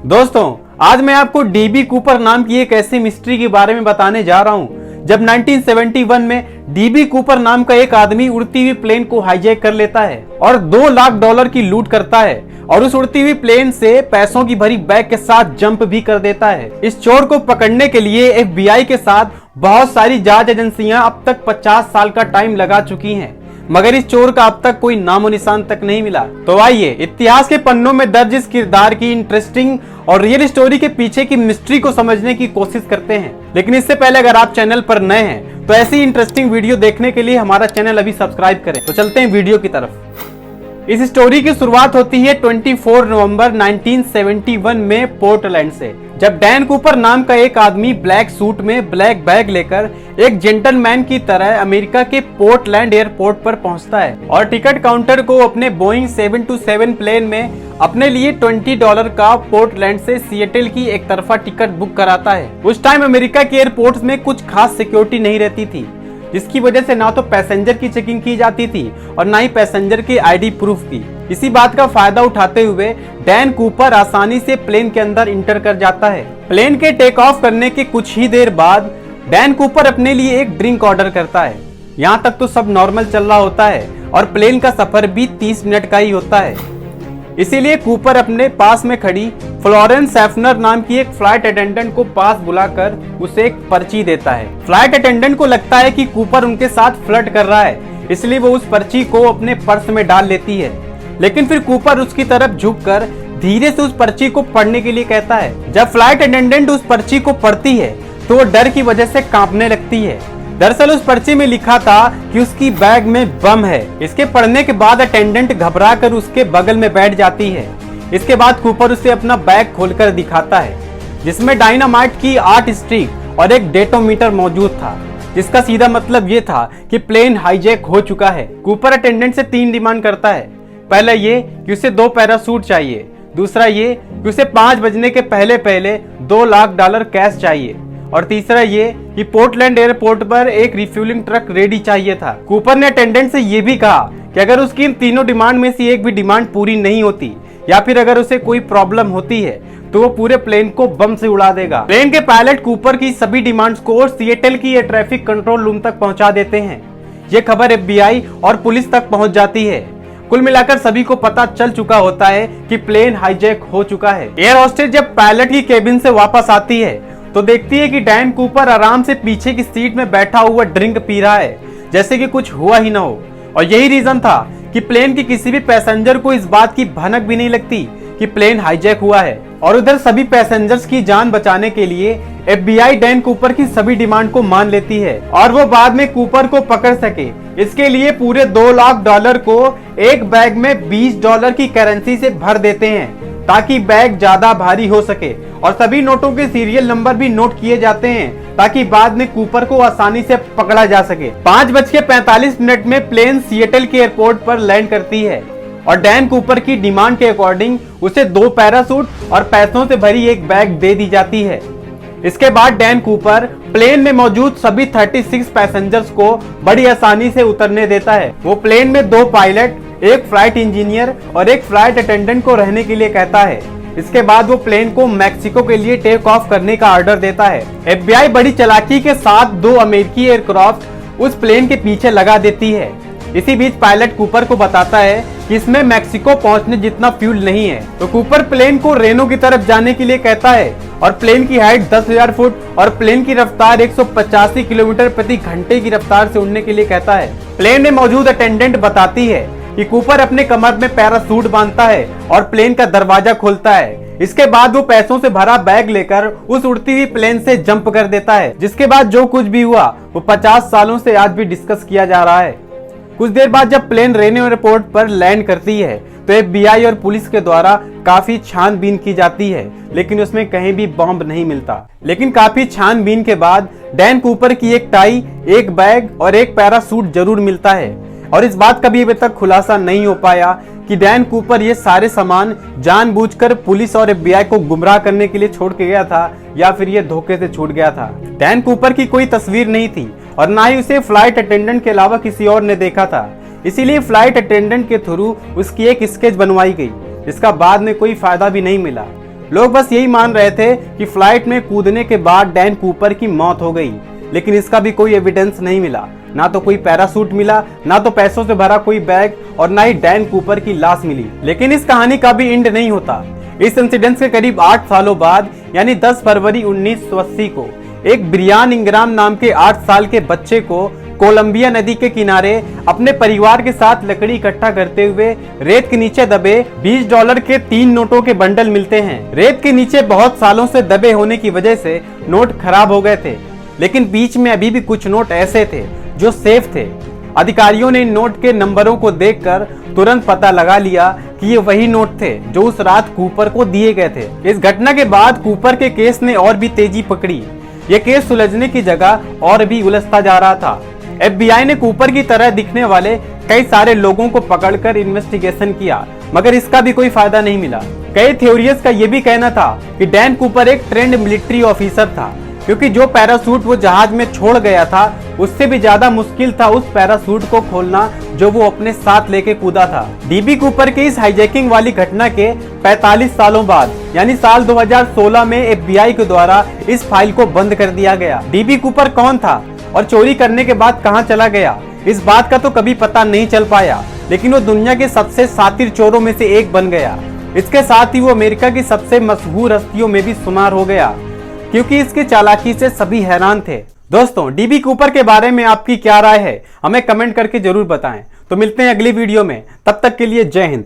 दोस्तों, आज मैं आपको डीबी कूपर नाम की एक ऐसी मिस्ट्री के बारे में बताने जा रहा हूं जब 1971 में डीबी कूपर नाम का एक आदमी उड़ती हुई प्लेन को हाईजैक कर लेता है और $2 लाख की लूट करता है और उस उड़ती हुई प्लेन से पैसों की भरी बैग के साथ जंप भी कर देता है। इस चोर को पकड़ने के लिए FBI के साथ बहुत सारी जांच एजेंसियां अब तक 50 साल का टाइम लगा चुकी हैं, मगर इस चोर का अब तक कोई नामो निशान तक नहीं मिला। तो आइए इतिहास के पन्नों में दर्ज इस किरदार की इंटरेस्टिंग और रियल स्टोरी के पीछे की मिस्ट्री को समझने की कोशिश करते हैं। लेकिन इससे पहले अगर आप चैनल पर नए हैं तो ऐसी इंटरेस्टिंग वीडियो देखने के लिए हमारा चैनल अभी सब्सक्राइब करें। तो चलते हैं वीडियो की तरफ। इस स्टोरी की शुरुआत होती है 24 नवंबर 1971 में पोर्टलैंड से, जब डैन कूपर नाम का एक आदमी ब्लैक सूट में ब्लैक बैग लेकर एक जेंटलमैन की तरह अमेरिका के पोर्टलैंड एयरपोर्ट पर पहुंचता है और टिकट काउंटर को अपने बोइंग 727 प्लेन में अपने लिए $20 का पोर्टलैंड से सिएटल की एक तरफा टिकट बुक कराता है। उस टाइम अमेरिका के एयरपोर्ट्स में कुछ खास सिक्योरिटी नहीं रहती थी, जिसकी वजह से ना तो पैसेंजर की चेकिंग की जाती थी और ना ही पैसेंजर के आईडी प्रूफ की। इसी बात का फायदा उठाते हुए डैन कूपर आसानी से प्लेन के अंदर इंटर कर जाता है। प्लेन के टेक ऑफ करने के कुछ ही देर बाद डैन कूपर अपने लिए एक ड्रिंक ऑर्डर करता है। यहाँ तक तो सब नॉर्मल चल रहा होता है और प्लेन का सफर भी 30 मिनट का ही होता है। इसीलिए कूपर अपने पास में खड़ी फ्लोरेंस सैफनर नाम की एक फ्लाइट अटेंडेंट को पास बुलाकर उसे एक पर्ची देता है। फ्लाइट अटेंडेंट को लगता है कि कूपर उनके साथ फ्लर्ट कर रहा है, इसलिए वो उस पर्ची को अपने पर्स में डाल लेती है। लेकिन फिर कूपर उसकी तरफ झुककर धीरे से उस पर्ची को पढ़ने के लिए कहता है। जब फ्लाइट अटेंडेंट उस पर्ची को पढ़ती है तो वो डर की वजह से कांपने लगती है। दरअसल उस पर्ची में लिखा था कि उसकी बैग में बम है। इसके पढ़ने के बाद अटेंडेंट घबराकर उसके बगल में बैठ जाती है। इसके बाद कूपर उसे अपना बैग खोलकर दिखाता है, जिसमें डायनामाइट की 8 स्टिक और एक डेटोमीटर मौजूद था, जिसका सीधा मतलब ये था कि प्लेन हाईजैक हो चुका है। कूपर अटेंडेंट से 3 डिमांड करता है। पहला ये कि उसे 2 पैरासूट चाहिए, दूसरा ये कि उसे 5 बजने के पहले पहले $2 लाख कैश चाहिए और तीसरा ये कि पोर्टलैंड एयरपोर्ट पर एक रिफ्यूलिंग ट्रक रेडी चाहिए था। कूपर ने अटेंडेंट से ये भी कहा कि अगर उसकी इन तीनों डिमांड में से एक भी डिमांड पूरी नहीं होती या फिर अगर उसे कोई प्रॉब्लम होती है तो वो पूरे प्लेन को बम से उड़ा देगा। प्लेन के पायलट कूपर की सभी डिमांड्स को सिएटल की एयर ट्रैफिक कंट्रोल रूम तक पहुंचा देते हैं। ये खबर FBI और पुलिस तक पहुंच जाती है। कुल मिलाकर सभी को पता चल चुका होता है कि प्लेन हाईजैक हो चुका है। एयर होस्टेस जब पायलट की केबिन से वापस आती है तो देखती है कि डैन कूपर आराम से पीछे की सीट में बैठा हुआ ड्रिंक पी रहा है, जैसे कि कुछ हुआ ही ना हो। और यही रीजन था कि प्लेन के किसी भी पैसेंजर को इस बात की भनक भी नहीं लगती कि प्लेन हाईजैक हुआ है। और उधर सभी पैसेंजर्स की जान बचाने के लिए FBI डैन कूपर की सभी डिमांड को मान लेती है और वो बाद में कूपर को पकड़ सके, इसके लिए पूरे $2 लाख को एक बैग में $20 की करेंसी से भर देते हैं ताकि बैग ज्यादा भारी हो सके। और सभी नोटों के सीरियल नंबर भी नोट किए जाते हैं ताकि बाद में कूपर को आसानी से पकड़ा जा सके। 5:45 में प्लेन सिएटल के एयरपोर्ट पर लैंड करती है और डैन कूपर की डिमांड के अकॉर्डिंग उसे 2 पैरासूट और पैसों से भरी एक बैग दे दी जाती है। इसके बाद डैन कूपर प्लेन में मौजूद सभी 36 पैसेंजर्स को बड़ी आसानी से उतरने देता है। वो प्लेन में 2 पायलट, एक फ्लाइट इंजीनियर और एक फ्लाइट अटेंडेंट को रहने के लिए कहता है। इसके बाद वो प्लेन को मैक्सिको के लिए टेक ऑफ करने का ऑर्डर देता है। FBI बड़ी चालाकी के साथ 2 अमेरिकी एयरक्राफ्ट उस प्लेन के पीछे लगा देती है। इसी बीच पायलट कूपर को बताता है कि इसमें मैक्सिको पहुंचने जितना फ्यूल नहीं है, तो कूपर प्लेन को रेनो की तरफ जाने के लिए कहता है और प्लेन की हाइट 10,000 फुट और प्लेन की रफ्तार 185 किलोमीटर प्रति घंटे की रफ्तार से उड़ने के लिए कहता है। प्लेन में मौजूद अटेंडेंट बताती है कि कूपर अपने कमर में पैरासूट बांधता है और प्लेन का दरवाजा खोलता है। इसके बाद वो पैसों से भरा बैग लेकर उस उड़ती हुई प्लेन से जंप कर देता है, जिसके बाद जो कुछ भी हुआ वो 50 सालों से आज भी डिस्कस किया जा रहा है। कुछ देर बाद जब प्लेन रेनो एयरपोर्ट पर लैंड करती है तो FBI और पुलिस के द्वारा काफी छानबीन की जाती है, लेकिन उसमें कहीं भी बॉम्ब नहीं मिलता। लेकिन काफी छानबीन के बाद डैन कूपर की एक टाई, एक बैग और एक पैरासूट जरूर मिलता है और इस बात का भी अभी तक खुलासा नहीं हो पाया कि डैन कूपर ये सारे सामान जानबूझकर पुलिस और FBI को गुमराह करने के लिए छोड़ के गया था या फिर ये धोखे से छूट गया था। डैन कूपर की कोई तस्वीर नहीं थी और ना ही उसे फ्लाइट अटेंडेंट के अलावा किसी और ने देखा था, इसीलिए फ्लाइट अटेंडेंट के थ्रू उसकी एक स्केच बनवाई गई, जिसका बाद में कोई फायदा भी नहीं मिला। लोग बस यही मान रहे थे कि फ्लाइट में कूदने के बाद डैन कूपर की मौत हो गई, लेकिन इसका भी कोई एविडेंस नहीं मिला। ना तो कोई पैरासूट मिला, ना तो पैसों से भरा कोई बैग, और ना ही डैन कूपर की लाश मिली। लेकिन इस कहानी का भी एंड नहीं होता। इस इंसिडेंट के करीब 8 सालों बाद यानी 10 फरवरी 1980 को एक ब्रियान इंग्राम नाम के 8 साल के बच्चे को कोलंबिया नदी के किनारे अपने परिवार के साथ लकड़ी इकट्ठा करते हुए रेत के नीचे दबे $20 के 3 नोटों के बंडल मिलते हैं। रेत के नीचे बहुत सालों से दबे होने की वजह से नोट खराब हो गए थे, लेकिन बीच में अभी भी कुछ नोट ऐसे थे जो सेफ थे। अधिकारियों ने इन नोट के नंबरों को देखकर तुरंत पता लगा लिया कि ये वही नोट थे जो उस रात कूपर को दिए गए थे। इस घटना के बाद कूपर के केस ने और भी तेजी पकड़ी। ये केस सुलझने की जगह और भी उलझता जा रहा था। FBI ने कूपर की तरह दिखने वाले कई सारे लोगों को पकड़कर इन्वेस्टिगेशन किया, मगर इसका भी कोई फायदा नहीं मिला। कई थ्योरीज का यह भी कहना था कि डैन कूपर एक ट्रेंड मिलिट्री ऑफिसर था, क्योंकि जो पैरासूट वो जहाज में छोड़ गया था उससे भी ज्यादा मुश्किल था उस पैरासूट को खोलना जो वो अपने साथ लेके कूदा था। डीबी कूपर की इस हाईजैकिंग वाली घटना के 45 सालों बाद यानी साल 2016 में FBI के द्वारा इस फाइल को बंद कर दिया गया। डीबी कूपर कौन था और चोरी करने के बाद कहां चला गया, इस बात का तो कभी पता नहीं चल पाया, लेकिन वो दुनिया के सबसे शातिर चोरों में से एक बन गया। इसके साथ ही वो अमेरिका की सबसे मशहूर हस्तियों में भी शुमार हो गया, क्योंकि इसकी चालाकी से सभी हैरान थे। दोस्तों, डीबी कूपर के बारे में आपकी क्या राय है, हमें कमेंट करके जरूर बताएं। तो मिलते हैं अगली वीडियो में, तब तक के लिए जय हिंद।